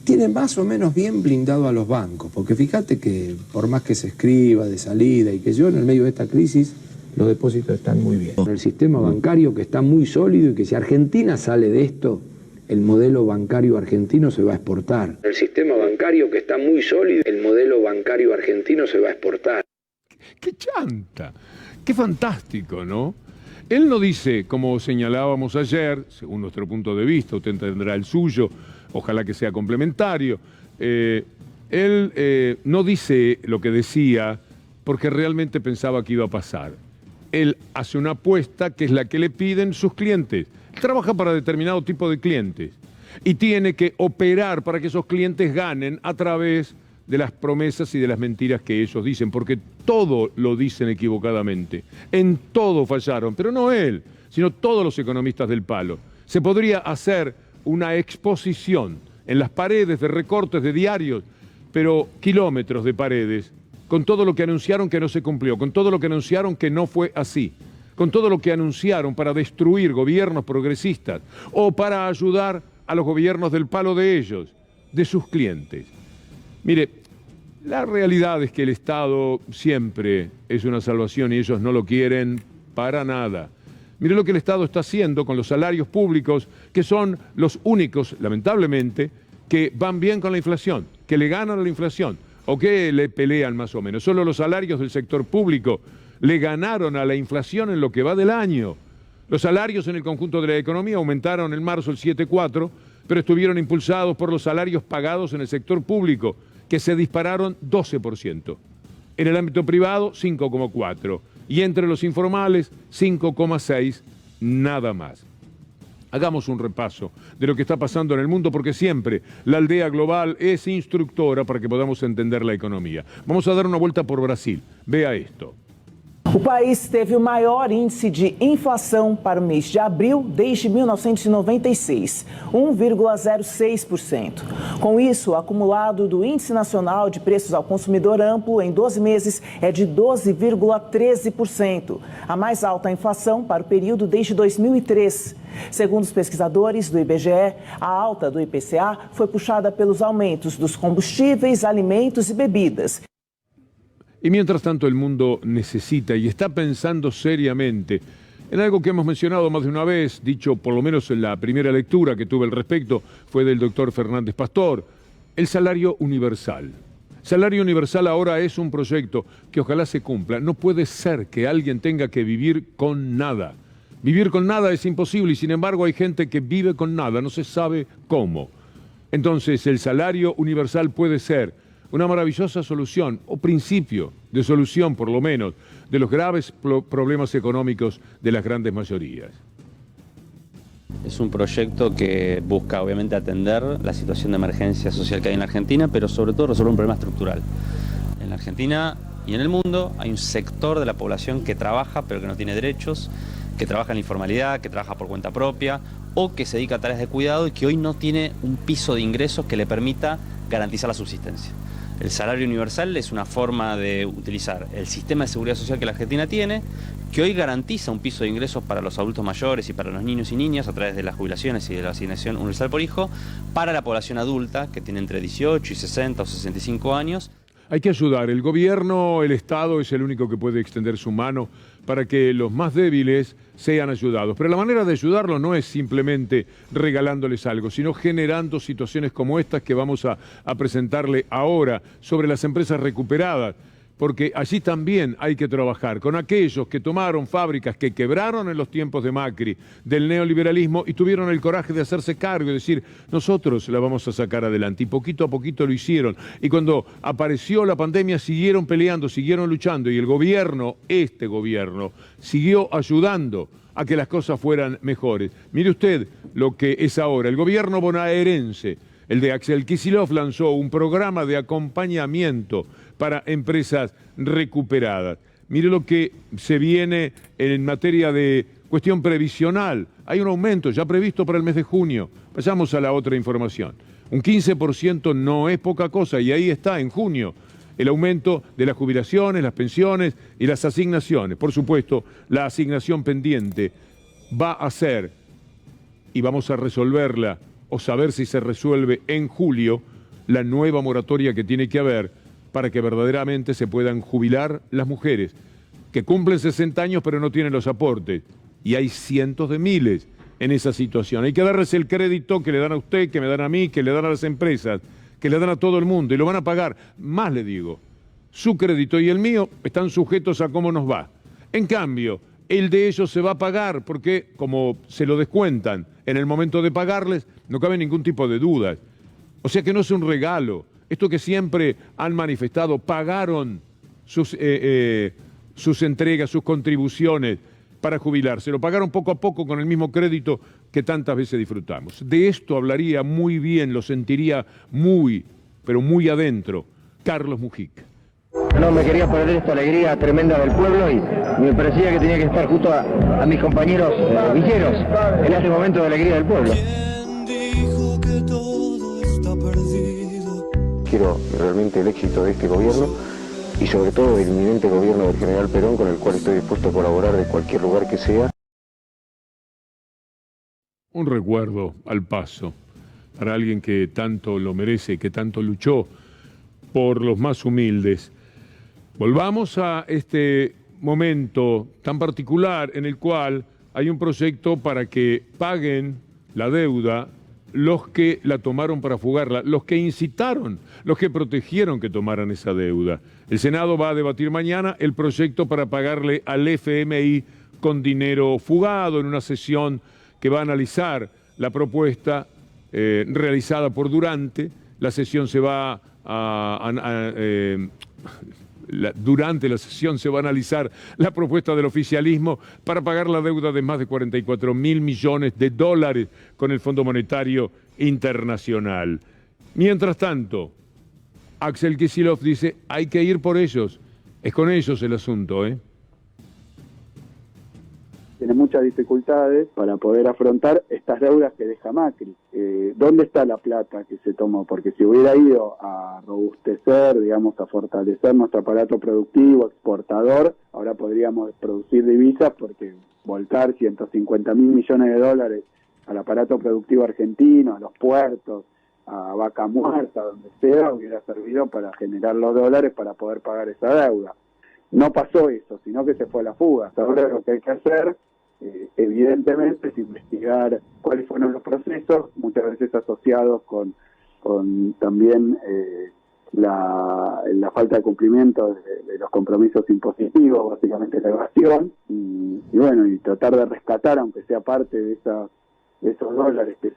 Tiene más o menos bien blindado a los bancos, porque fíjate que por más que se escriba de salida y que yo, en el medio de esta crisis, los depósitos están muy bien. El sistema bancario que está muy sólido y que si Argentina sale de esto, el modelo bancario argentino se va a exportar. El sistema bancario que está muy sólido, el modelo bancario argentino se va a exportar. ¡Qué chanta! ¡Qué fantástico!, ¿no? Él no dice, como señalábamos ayer, según nuestro punto de vista, usted tendrá el suyo, ojalá que sea complementario. Él no dice lo que decía porque realmente pensaba que iba a pasar. Él hace una apuesta que es la que le piden sus clientes. Él trabaja para determinado tipo de clientes y tiene que operar para que esos clientes ganen a través de las promesas y de las mentiras que ellos dicen, porque todo lo dicen equivocadamente. En todo fallaron, pero no él, sino todos los economistas del palo. Se podría hacer una exposición en las paredes de recortes de diarios, pero kilómetros de paredes, con todo lo que anunciaron que no se cumplió, con todo lo que anunciaron que no fue así, con todo lo que anunciaron para destruir gobiernos progresistas o para ayudar a los gobiernos del palo de ellos, de sus clientes. Mire, la realidad es que el Estado siempre es una salvación y ellos no lo quieren para nada. Mire lo que el Estado está haciendo con los salarios públicos, que son los únicos, lamentablemente, que van bien con la inflación, que le ganan a la inflación o que le pelean más o menos. Solo los salarios del sector público le ganaron a la inflación en lo que va del año. Los salarios en el conjunto de la economía aumentaron en marzo el 7,4%, pero estuvieron impulsados por los salarios pagados en el sector público, que se dispararon 12%. En el ámbito privado, 5,4%. Y entre los informales, 5,6%, nada más. Hagamos un repaso de lo que está pasando en el mundo, porque siempre la aldea global es instructora para que podamos entender la economía. Vamos a dar una vuelta por Brasil. Vea esto. O país teve o maior índice de inflação para o mês de abril desde 1996, 1,06%. Com isso, o acumulado do Índice Nacional de Preços ao Consumidor Amplo em 12 meses é de 12,13%, a mais alta inflação para o período desde 2003. Segundo os pesquisadores do IBGE, a alta do IPCA foi puxada pelos aumentos dos combustíveis, alimentos e bebidas. Y mientras tanto el mundo necesita y está pensando seriamente en algo que hemos mencionado más de una vez, dicho por lo menos en la primera lectura que tuve al respecto, fue del doctor Fernández Pastor, el salario universal. Salario universal ahora es un proyecto que ojalá se cumpla. No puede ser que alguien tenga que vivir con nada. Vivir con nada es imposible y sin embargo hay gente que vive con nada, no se sabe cómo. Entonces el salario universal puede ser una maravillosa solución o principio de solución por lo menos de los graves problemas económicos de las grandes mayorías. Es un proyecto que busca obviamente atender la situación de emergencia social que hay en la Argentina, pero sobre todo resolver un problema estructural. En la Argentina y en el mundo hay un sector de la población que trabaja pero que no tiene derechos, que trabaja en la informalidad, que trabaja por cuenta propia o que se dedica a tareas de cuidado y que hoy no tiene un piso de ingresos que le permita garantizar la subsistencia. El salario universal es una forma de utilizar el sistema de seguridad social que la Argentina tiene, que hoy garantiza un piso de ingresos para los adultos mayores y para los niños y niñas a través de las jubilaciones y de la asignación universal por hijo, para la población adulta que tiene entre 18 y 60 o 65 años. Hay que ayudar. El gobierno, el Estado es el único que puede extender su mano para que los más débiles sean ayudados. Pero la manera de ayudarlos no es simplemente regalándoles algo, sino generando situaciones como estas que vamos a presentarle ahora sobre las empresas recuperadas. Porque allí también hay que trabajar con aquellos que tomaron fábricas que quebraron en los tiempos de Macri, del neoliberalismo, y tuvieron el coraje de hacerse cargo y decir, nosotros la vamos a sacar adelante. Y poquito a poquito lo hicieron. Y cuando apareció la pandemia siguieron peleando, siguieron luchando, y el gobierno, este gobierno, siguió ayudando a que las cosas fueran mejores. Mire usted lo que es ahora. El gobierno bonaerense, el de Axel Kicillof, lanzó un programa de acompañamiento para empresas recuperadas. Mire lo que se viene en materia de cuestión previsional. Hay un aumento ya previsto para el mes de junio. Pasamos a la otra información. Un 15% no es poca cosa y ahí está en junio el aumento de las jubilaciones, las pensiones y las asignaciones. Por supuesto, la asignación pendiente va a ser, y vamos a resolverla o saber si se resuelve en julio, la nueva moratoria que tiene que haber para que verdaderamente se puedan jubilar las mujeres que cumplen 60 años pero no tienen los aportes. Y hay cientos de miles en esa situación. Hay que darles el crédito que le dan a usted, que me dan a mí, que le dan a las empresas, que le dan a todo el mundo y lo van a pagar. Más le digo, su crédito y el mío están sujetos a cómo nos va. En cambio, el de ellos se va a pagar porque como se lo descuentan en el momento de pagarles, no cabe ningún tipo de dudas. O sea que no es un regalo. Esto que siempre han manifestado, pagaron sus entregas, sus contribuciones para jubilarse. Lo pagaron poco a poco con el mismo crédito que tantas veces disfrutamos. De esto hablaría muy bien, lo sentiría muy, pero muy adentro, Carlos Mujica. No me quería perder esta alegría tremenda del pueblo y me parecía que tenía que estar justo a mis compañeros villeros en este momento de alegría del pueblo. Quiero realmente el éxito de este gobierno y sobre todo del inminente gobierno del general Perón, con el cual estoy dispuesto a colaborar de cualquier lugar que sea. Un recuerdo al paso para alguien que tanto lo merece, que tanto luchó por los más humildes. Volvamos a este momento tan particular en el cual hay un proyecto para que paguen la deuda los que la tomaron para fugarla, los que incitaron, los que protegieron que tomaran esa deuda. El Senado va a debatir mañana el proyecto para pagarle al FMI con dinero fugado en una sesión que va a analizar la propuesta realizada por Durante. La sesión se va durante la sesión se va a analizar la propuesta del oficialismo para pagar la deuda de más de 44.000 millones de dólares con el Fondo Monetario Internacional. Mientras tanto, Axel Kicillof dice, hay que ir por ellos. Es con ellos el asunto, ¿eh? Tiene muchas dificultades para poder afrontar estas deudas que deja Macri. ¿Dónde está la plata que se tomó? Porque si hubiera ido a robustecer, digamos, a fortalecer nuestro aparato productivo, exportador, ahora podríamos producir divisas porque volcar 150.000 millones de dólares al aparato productivo argentino, a los puertos, a Vaca Muerta, donde sea, hubiera servido para generar los dólares para poder pagar esa deuda. No pasó eso, sino que se fue a la fuga. Ahora lo que hay que hacer evidentemente es investigar cuáles fueron los procesos, muchas veces asociados con también la falta de cumplimiento de los compromisos impositivos, básicamente la evasión, y bueno, y tratar de rescatar, aunque sea parte de esos dólares que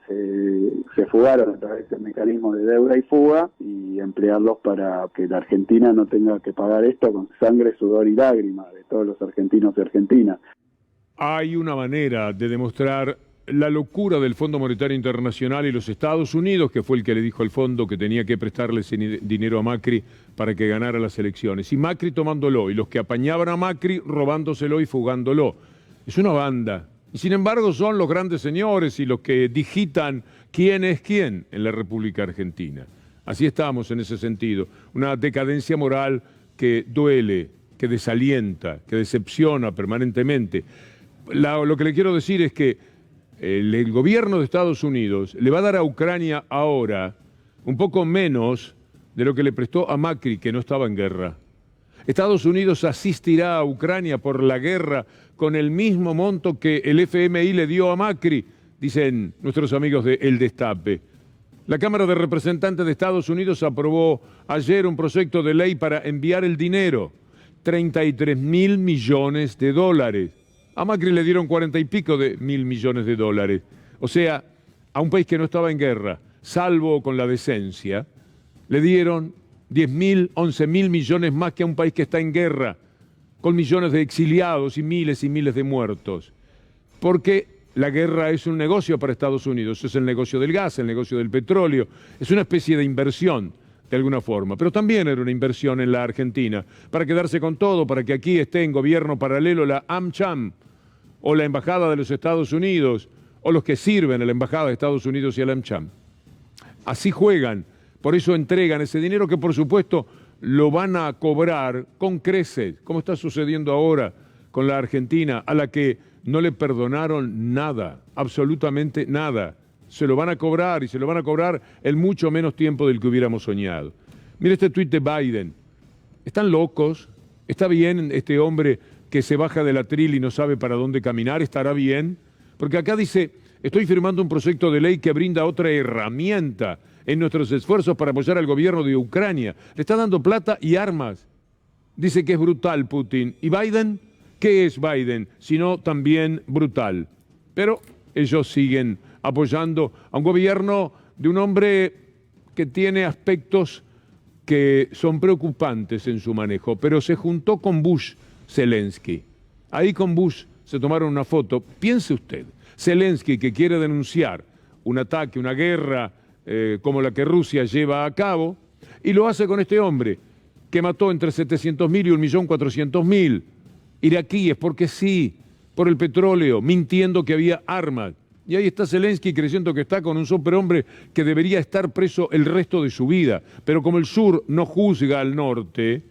se fugaron a través del mecanismo de deuda y fuga, y emplearlos para que la Argentina no tenga que pagar esto con sangre, sudor y lágrimas de todos los argentinos y argentinas. Hay una manera de demostrar la locura del Fondo Monetario Internacional y los Estados Unidos, que fue el que le dijo al fondo que tenía que prestarle ese dinero a Macri para que ganara las elecciones. Y Macri tomándolo, y los que apañaban a Macri robándoselo y fugándolo. Es una banda. Y sin embargo son los grandes señores y los que digitan quién es quién en la República Argentina. Así estamos en ese sentido. Una decadencia moral que duele, que desalienta, que decepciona permanentemente. Lo que le quiero decir es que el gobierno de Estados Unidos le va a dar a Ucrania ahora un poco menos de lo que le prestó a Macri, que no estaba en guerra. Estados Unidos asistirá a Ucrania por la guerra con el mismo monto que el FMI le dio a Macri, dicen nuestros amigos de El Destape. La Cámara de Representantes de Estados Unidos aprobó ayer un proyecto de ley para enviar el dinero, 33.000 millones de dólares. A Macri le dieron 40 y pico de mil millones de dólares. O sea, a un país que no estaba en guerra, salvo con la decencia, le dieron 10.000, 11.000 millones más que a un país que está en guerra, con millones de exiliados y miles de muertos. Porque la guerra es un negocio para Estados Unidos, es el negocio del gas, el negocio del petróleo, es una especie de inversión, de alguna forma. Pero también era una inversión en la Argentina, para quedarse con todo, para que aquí esté en gobierno paralelo la AmCham, o la Embajada de los Estados Unidos, o los que sirven a la Embajada de Estados Unidos y a la AmCham. Así juegan, por eso entregan ese dinero que por supuesto lo van a cobrar con creces, como está sucediendo ahora con la Argentina, a la que no le perdonaron nada, absolutamente nada. Se lo van a cobrar y se lo van a cobrar en mucho menos tiempo del que hubiéramos soñado. Mire este tuit de Biden. ¿Están locos? ¿Está bien este hombre que se baja del atril y no sabe para dónde caminar? ¿Estará bien? Porque acá dice, estoy firmando un proyecto de ley que brinda otra herramienta en nuestros esfuerzos para apoyar al gobierno de Ucrania. Le está dando plata y armas. Dice que es brutal Putin. ¿Y Biden? ¿Qué es Biden? Sino también brutal. Pero ellos siguen apoyando a un gobierno de un hombre que tiene aspectos que son preocupantes en su manejo, pero se juntó con Bush Zelensky. Ahí con Bush se tomaron una foto. Piense usted, Zelensky, que quiere denunciar un ataque, una guerra como la que Rusia lleva a cabo, y lo hace con este hombre que mató entre 700.000 y 1.400.000 iraquíes, porque sí, por el petróleo, mintiendo que había armas. Y ahí está Zelensky creyendo que está con un superhombre que debería estar preso el resto de su vida. Pero como el sur no juzga al norte,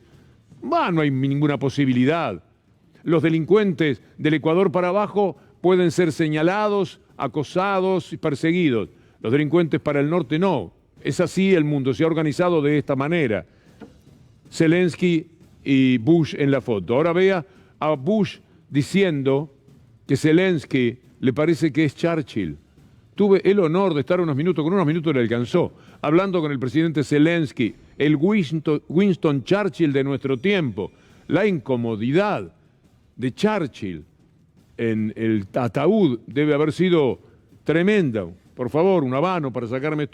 no hay ninguna posibilidad. Los delincuentes del Ecuador para abajo pueden ser señalados, acosados y perseguidos. Los delincuentes para el norte no. Es así el mundo, se ha organizado de esta manera. Zelensky y Bush en la foto. Ahora vea a Bush diciendo que Zelensky le parece que es Churchill. Tuve el honor de estar unos minutos le alcanzó, hablando con el presidente Zelensky, el Winston Churchill de nuestro tiempo. La incomodidad de Churchill en el ataúd debe haber sido tremenda. Por favor, un habano para sacarme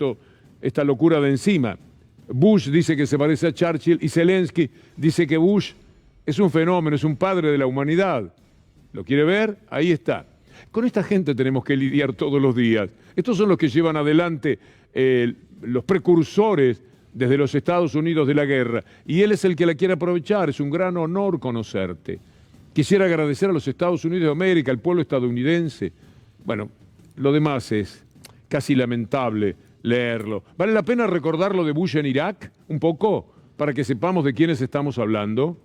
esta locura de encima. Bush dice que se parece a Churchill y Zelensky dice que Bush es un fenómeno, es un padre de la humanidad. ¿Lo quiere ver? Ahí está. Con esta gente tenemos que lidiar todos los días. Estos son los que llevan adelante los precursores desde los Estados Unidos de la guerra. Y él es el que la quiere aprovechar. Es un gran honor conocerte. Quisiera agradecer a los Estados Unidos de América, al pueblo estadounidense. Bueno, lo demás es casi lamentable leerlo. ¿Vale la pena recordar lo de Bush en Irak? Un poco, para que sepamos de quiénes estamos hablando.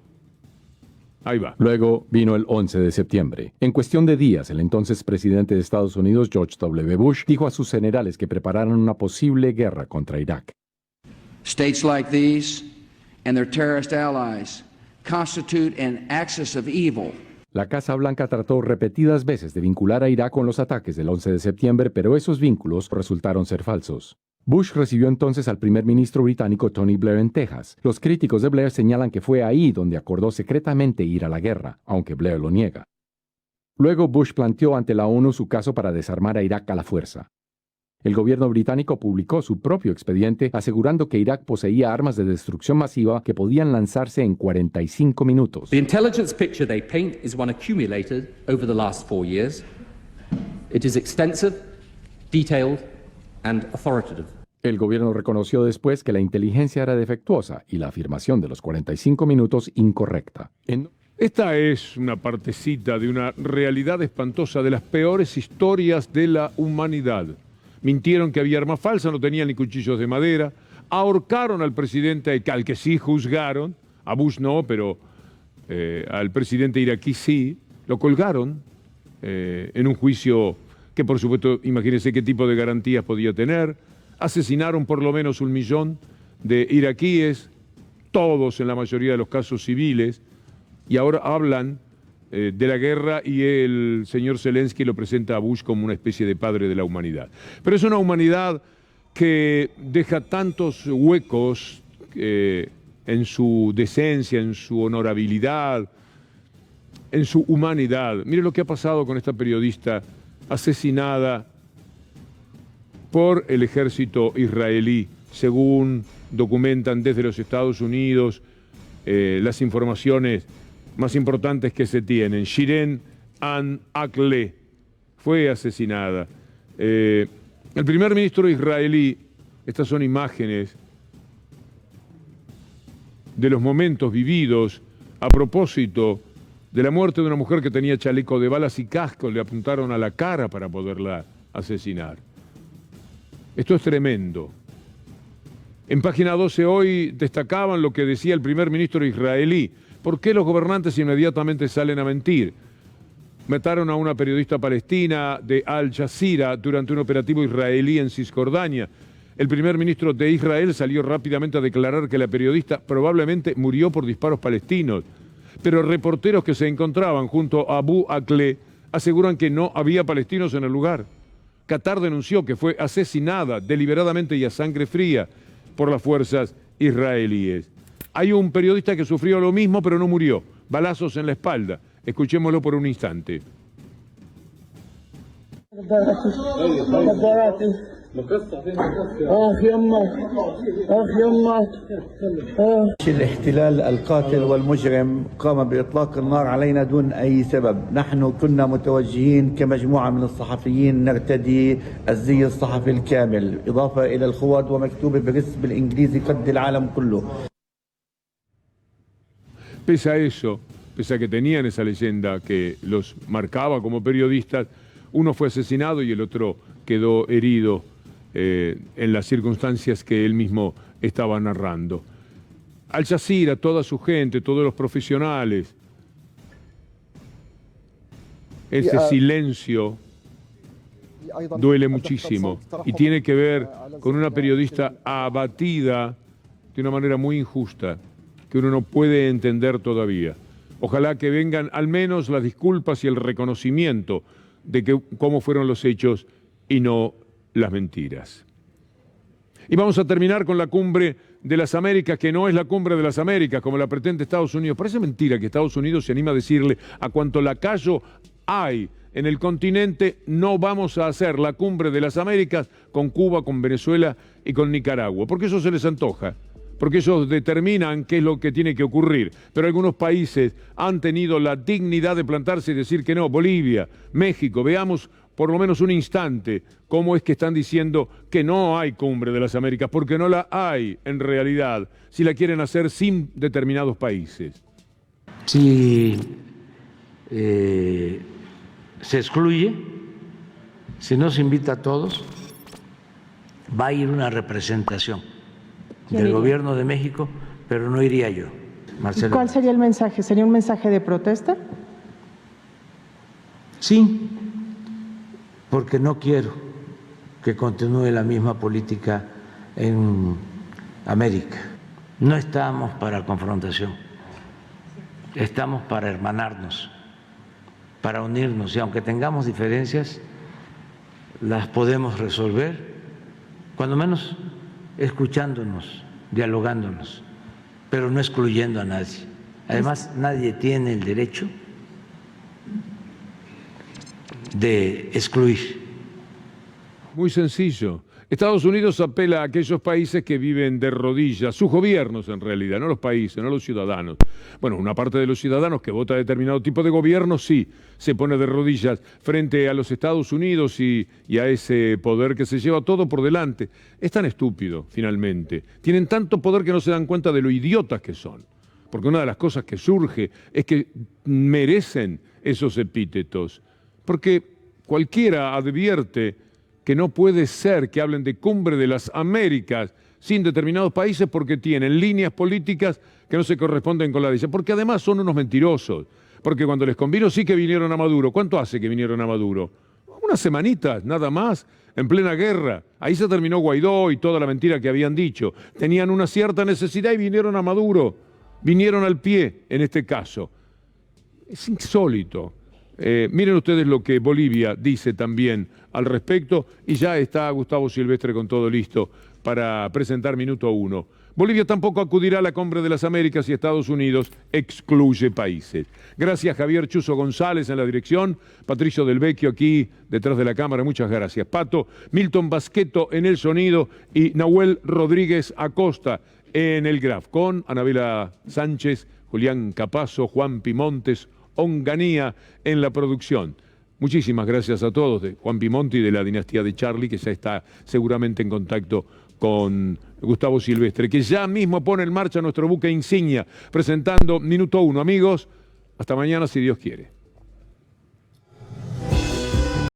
Ahí va. Luego vino el 11 de septiembre. En cuestión de días, el entonces presidente de Estados Unidos, George W. Bush, dijo a sus generales que prepararan una posible guerra contra Irak. States like these and their terrorist allies constitute an axis of evil. La Casa Blanca trató repetidas veces de vincular a Irak con los ataques del 11 de septiembre, pero esos vínculos resultaron ser falsos. Bush recibió entonces al primer ministro británico Tony Blair en Texas. Los críticos de Blair señalan que fue ahí donde acordó secretamente ir a la guerra, aunque Blair lo niega. Luego Bush planteó ante la ONU su caso para desarmar a Irak a la fuerza. El gobierno británico publicó su propio expediente asegurando que Irak poseía armas de destrucción masiva que podían lanzarse en 45 minutos. The intelligence picture they paint is one accumulated over the last 4 years. It is extensive, detailed and authoritative. El gobierno reconoció después que la inteligencia era defectuosa y la afirmación de los 45 minutos incorrecta. Esta es una partecita de una realidad espantosa de las peores historias de la humanidad. Mintieron que había armas falsas, no tenían ni cuchillos de madera. Ahorcaron al presidente, al que sí juzgaron. A Bush no, pero al presidente iraquí sí. Lo colgaron en un juicio que, por supuesto, imagínense qué tipo de garantías podía tener. Asesinaron por lo menos 1 millón de iraquíes, todos en la mayoría de los casos civiles. Y ahora hablan de la guerra y el señor Zelensky lo presenta a Bush como una especie de padre de la humanidad. Pero es una humanidad que deja tantos huecos en su decencia, en su honorabilidad, en su humanidad. Mire lo que ha pasado con esta periodista asesinada por el ejército israelí, según documentan desde los Estados Unidos las informaciones más importantes que se tienen. Shirin Akleh fue asesinada. El primer ministro israelí, estas son imágenes de los momentos vividos a propósito de la muerte de una mujer que tenía chaleco de balas y casco, le apuntaron a la cara para poderla asesinar. Esto es tremendo. En página 12 hoy destacaban lo que decía el primer ministro israelí. ¿Por qué los gobernantes inmediatamente salen a mentir? Mataron a una periodista palestina de Al Jazeera durante un operativo israelí en Cisjordania. El primer ministro de Israel salió rápidamente a declarar que la periodista probablemente murió por disparos palestinos. Pero reporteros que se encontraban junto a Abu Akleh aseguran que no había palestinos en el lugar. Qatar denunció que fue asesinada deliberadamente y a sangre fría por las fuerzas israelíes. Hay un periodista que sufrió lo mismo, pero no murió. Balazos en la espalda. Escuchémoslo por un instante. الاحتلال القاتل والمجرم قام بإطلاق النار علينا دون أي سبب. نحن كنا متوجهين كمجموعة من الصحفيين نرتدي الزي الصحفي الكامل إضافة إلى الخوذ ومكتوب بالاسم بالإنجليزي قد العالم كله. Pese a eso, pese a que tenían esa leyenda que los marcaba como periodistas, uno fue asesinado y el otro quedó herido en las circunstancias que él mismo estaba narrando. Al Jazeera, toda su gente, todos los profesionales, ese silencio duele muchísimo y tiene que ver con una periodista abatida de una manera muy injusta, que uno no puede entender todavía. Ojalá que vengan al menos las disculpas y el reconocimiento de cómo fueron los hechos y no las mentiras. Y vamos a terminar con la cumbre de las Américas, que no es la cumbre de las Américas, como la pretende Estados Unidos. Parece mentira que Estados Unidos se anima a decirle a cuanto lacayo hay en el continente, no vamos a hacer la cumbre de las Américas con Cuba, con Venezuela y con Nicaragua, porque eso se les antoja. Porque ellos determinan qué es lo que tiene que ocurrir. Pero algunos países han tenido la dignidad de plantarse y decir que no. Bolivia, México, veamos por lo menos un instante cómo es que están diciendo que no hay cumbre de las Américas, porque no la hay en realidad, si la quieren hacer sin determinados países. Si se excluye, si no se invita a todos, va a ir una representación del gobierno de México, pero no iría yo, Marcelo. ¿Cuál sería el mensaje? ¿Sería un mensaje de protesta? Sí, porque no quiero que continúe la misma política en América. No estamos para confrontación, estamos para hermanarnos para unirnos y aunque tengamos diferencias, las podemos resolver, cuando menos escuchándonos, dialogándonos, pero no excluyendo a nadie. Además, nadie tiene el derecho de excluir. Muy sencillo. Estados Unidos apela a aquellos países que viven de rodillas, sus gobiernos en realidad, no los países, no los ciudadanos. Bueno, una parte de los ciudadanos que vota determinado tipo de gobierno sí se pone de rodillas frente a los Estados Unidos y a ese poder que se lleva todo por delante. Es tan estúpido, finalmente. Tienen tanto poder que no se dan cuenta de lo idiotas que son. Porque una de las cosas que surge es que merecen esos epítetos. Porque cualquiera advierte que no puede ser que hablen de cumbre de las Américas sin determinados países porque tienen líneas políticas que no se corresponden con la de ella. Porque además son unos mentirosos. Porque cuando les convino sí que vinieron a Maduro. ¿Cuánto hace que vinieron a Maduro? Unas semanitas, nada más, en plena guerra. Ahí se terminó Guaidó y toda la mentira que habían dicho. Tenían una cierta necesidad y vinieron a Maduro. Vinieron al pie, en este caso. Es insólito. Miren ustedes lo que Bolivia dice también al respecto y ya está Gustavo Silvestre con todo listo para presentar minuto 1. Bolivia tampoco acudirá a la cumbre de las Américas y Estados Unidos excluye países. Gracias Javier Chuzo González en la dirección, Patricio Del Vecchio aquí detrás de la cámara, muchas gracias. Pato, Milton Basqueto en el sonido y Nahuel Rodríguez Acosta en el graf, con Anabela Sánchez, Julián Capazo, Juan Pimontes, Onganía en la producción. Muchísimas gracias a todos, de Juan Pimonte y de la dinastía de Charlie, que ya está seguramente en contacto con Gustavo Silvestre, que ya mismo pone en marcha nuestro buque insignia, presentando minuto 1. Amigos, hasta mañana si Dios quiere.